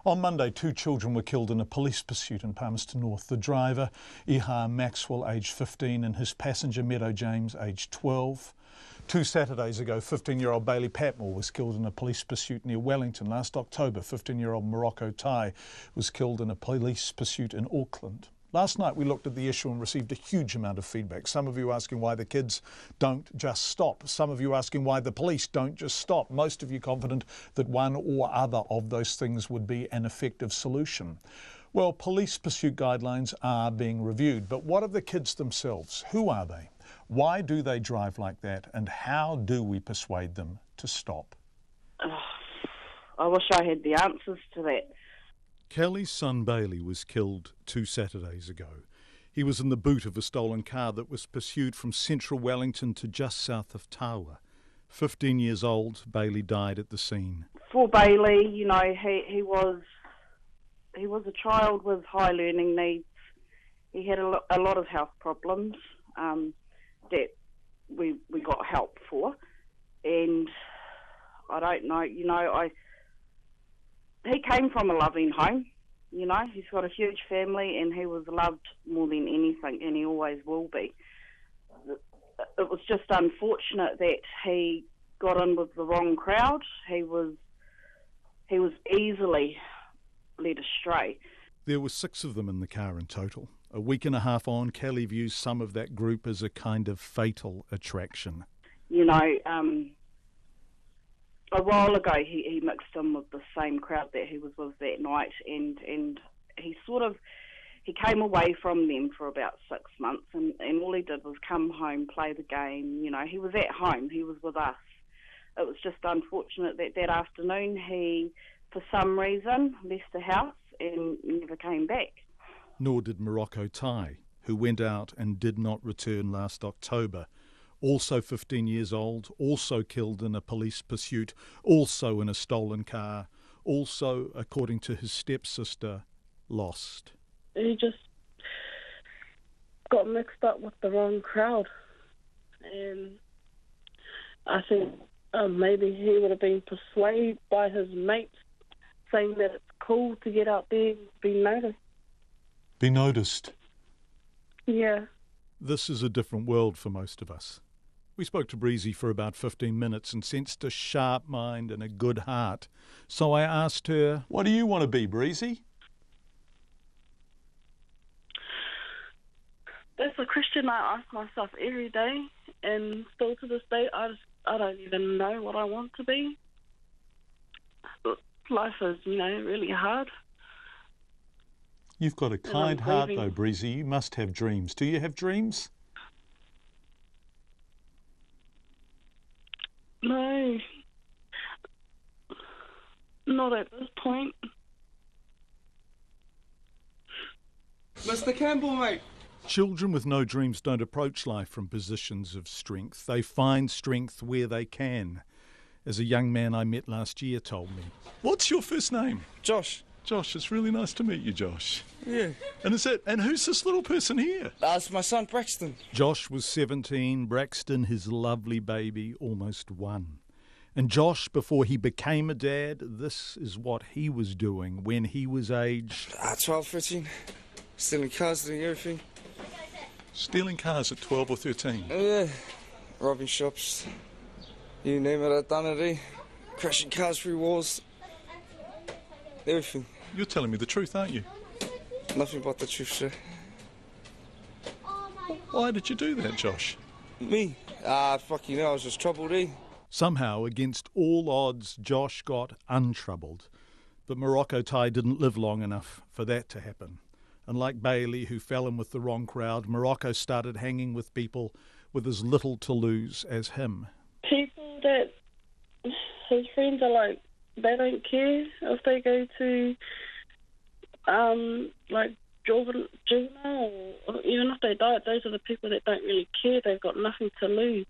On Monday, 2 children were killed in a police pursuit in Palmerston North. The driver, Iha Maxwell, aged 15, and his passenger, Meadow James, aged 12. 2 Saturdays ago, 15-year-old Bailey Patmore was killed in a police pursuit near Wellington. Last October, 15-year-old Morocco Tai was killed in a police pursuit in Auckland. Last night we looked at the issue and received a huge amount of feedback. Some of you asking why the kids don't just stop. Some of you asking why the police don't just stop. Most of you confident that one or other of those things would be an effective solution. Well, police pursuit guidelines are being reviewed, but what of the kids themselves? Who are they? Why do they drive like that? And how do we persuade them to stop? I wish I had the answers to that. Kelly's son Bailey was killed 2 Saturdays ago. He was in the boot of a stolen car that was pursued from central Wellington to just south of Tawa. 15 years old, Bailey died at the scene. For Bailey, you know, he was a child with high learning needs. He had a lot of health problems that we got help for, and I don't know, you know, he came from a loving home, you know, he's got a huge family and he was loved more than anything, and he always will be. It was just unfortunate that he got in with the wrong crowd. He was easily led astray. There were 6 of them in the car in total. A week and a half on, Kelly views some of that group as a kind of fatal attraction. You know, a while ago he mixed in with the same crowd that he was with that night, and he came away from them for about 6 months, and all he did was come home, play the game. You know, he was at home, he was with us. It was just unfortunate that afternoon he, for some reason, left the house and never came back. Nor did Morocco Tai, who went out and did not return last October. Also 15 years old, also killed in a police pursuit, also in a stolen car, also, according to his stepsister, lost. He just got mixed up with the wrong crowd. And I think maybe he would have been persuaded by his mates saying that it's cool to get out there and be noticed. Be noticed? Yeah. This is a different world for most of us. We spoke to Breezy for about 15 minutes and sensed a sharp mind and a good heart. So I asked her, what do you want to be, Breezy? That's a question I ask myself every day, and still to this day, I don't even know what I want to be. Life is, you know, really hard. You've got a kind heart, though, Breezy. You must have dreams. Do you have dreams? No. Not at this point. Mr. Campbell, mate. Children with no dreams don't approach life from positions of strength. They find strength where they can. As a young man I met last year told me. What's your first name? Josh. Josh, it's really nice to meet you, Josh. Yeah. And who's this little person here? That's my son, Braxton. Josh was 17, Braxton, his lovely baby, almost 1. And Josh, before he became a dad, this is what he was doing when he was aged... 12, 13. Stealing cars, doing everything. Stealing cars at 12 or 13? Yeah. Robbing shops. You name it, I've done it, eh? Crashing cars through walls. Everything. You're telling me the truth, aren't you? Nothing but the truth, sir. Why did you do that, Josh? Me? Fucking hell, I was just troubled, eh? Somehow, against all odds, Josh got untroubled. But Morocco Tai didn't live long enough for that to happen. And like Bailey, who fell in with the wrong crowd, Morocco started hanging with people with as little to lose as him. People that his friends are like, they don't care if they go to, like, juvenile, or even if they die, those are the people that don't really care. They've got nothing to lose.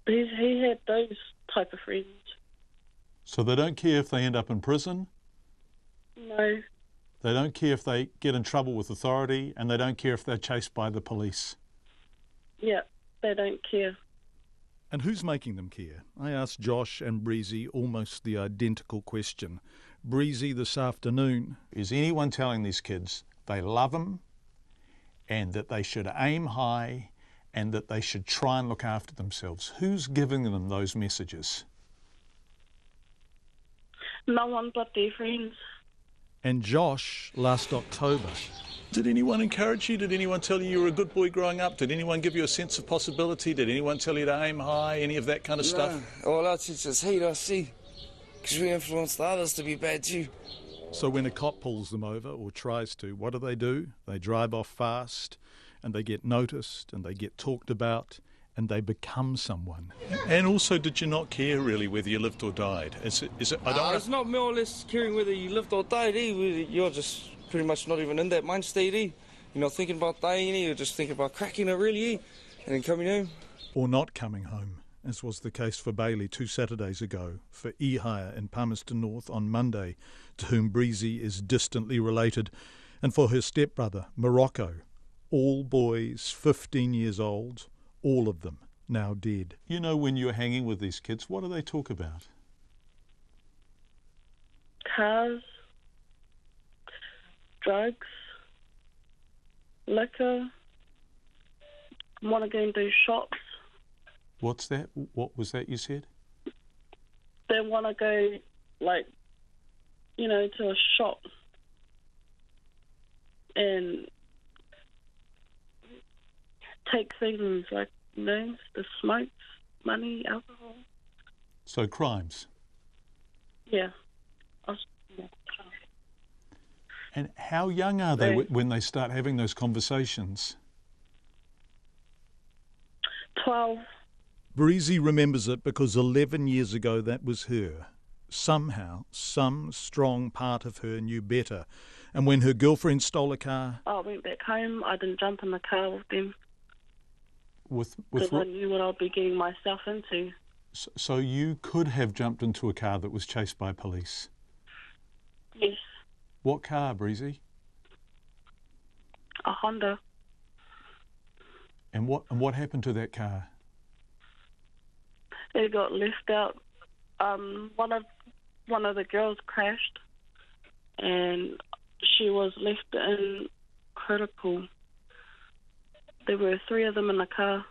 He had those type of friends. So they don't care if they end up in prison? No. They don't care if they get in trouble with authority, and they don't care if they're chased by the police? Yeah, they don't care. And who's making them care? I asked Josh and Breezy almost the identical question. Breezy this afternoon. Is anyone telling these kids they love them and that they should aim high and that they should try and look after themselves? Who's giving them those messages? No one but their friends. And Josh, last October. Did anyone encourage you? Did anyone tell you you were a good boy growing up? Did anyone give you a sense of possibility? Did anyone tell you to aim high? Any of that kind of stuff? All our teachers hate us, see, because we influence the others to be bad too. So when a cop pulls them over or tries to, what do? They drive off fast and they get noticed and they get talked about and they become someone. And also, did you not care really whether you lived or died? Is it? It's not more or less caring whether you lived or died. You're just pretty much not even in that mind state. You're not thinking about dying. You're just thinking about cracking it really, and then coming home. Or not coming home, as was the case for Bailey 2 Saturdays ago, for Ihaya in Palmerston North on Monday, to whom Breezy is distantly related, and for her stepbrother, Morocco. All boys 15 years old, all of them now dead. You know, when you're hanging with these kids, what do they talk about? Cars, drugs, liquor, want to go and do shops. What's that? What was that you said? They want to go, to a shop and take things like, the smokes, money, alcohol. So crimes? Yeah. And how young are they when they start having those conversations? 12. Breezy remembers it because 11 years ago that was her. Somehow, some strong part of her knew better. And when her girlfriend stole a car... I went back home. I didn't jump in the car with them. Because I knew what I'd be getting myself into. So you could have jumped into a car that was chased by police? Yes. What car, Breezy? A Honda. And what happened to that car? It got left out. One of the girls crashed, and she was left in critical. There were 3 of them in the car.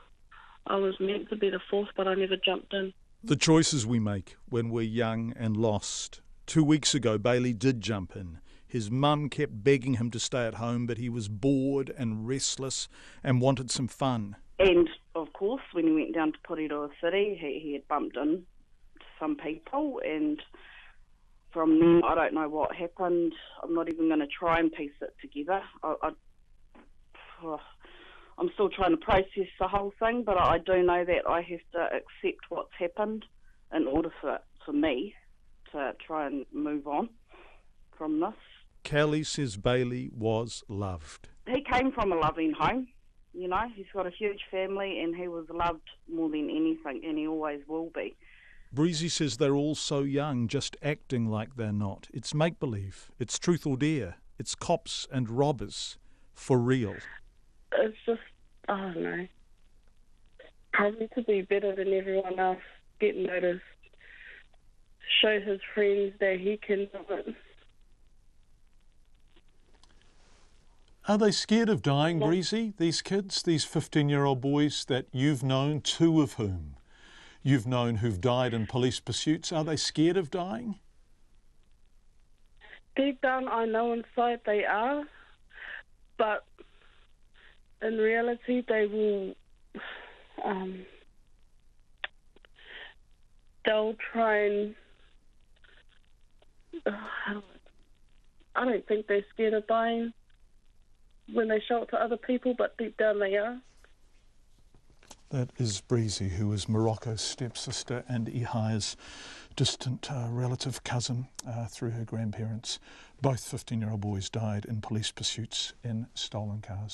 I was meant to be the 4th, but I never jumped in. The choices we make when we're young and lost. 2 weeks ago, Bailey did jump in. His mum kept begging him to stay at home, but he was bored and restless and wanted some fun. And, of course, when he went down to Porirua City, he had bumped into some people, and from then, I don't know what happened. I'm not even going to try and piece it together. I'm still trying to process the whole thing, but I do know that I have to accept what's happened in order for me to try and move on from this. Kelly says Bailey was loved. He came from a loving home, he's got a huge family and he was loved more than anything, and he always will be. Breezy says they're all so young, just acting like they're not. It's make-believe. It's truth or dare. It's cops and robbers. For real. It's just, I don't know, probably to be better than everyone else, get noticed, show his friends that he can do it. Are they scared of dying, Breezy, these kids, these 15-year-old boys that you've known, 2 of whom you've known who've died in police pursuits? Are they scared of dying? Deep down, I know inside they are, but in reality, they will, they'll try and, I don't think they're scared of dying when they show it to other people, but deep down they are. That is Breezy, who is Morocco's stepsister and Ihaya's distant relative cousin through her grandparents. Both 15-year-old boys died in police pursuits in stolen cars.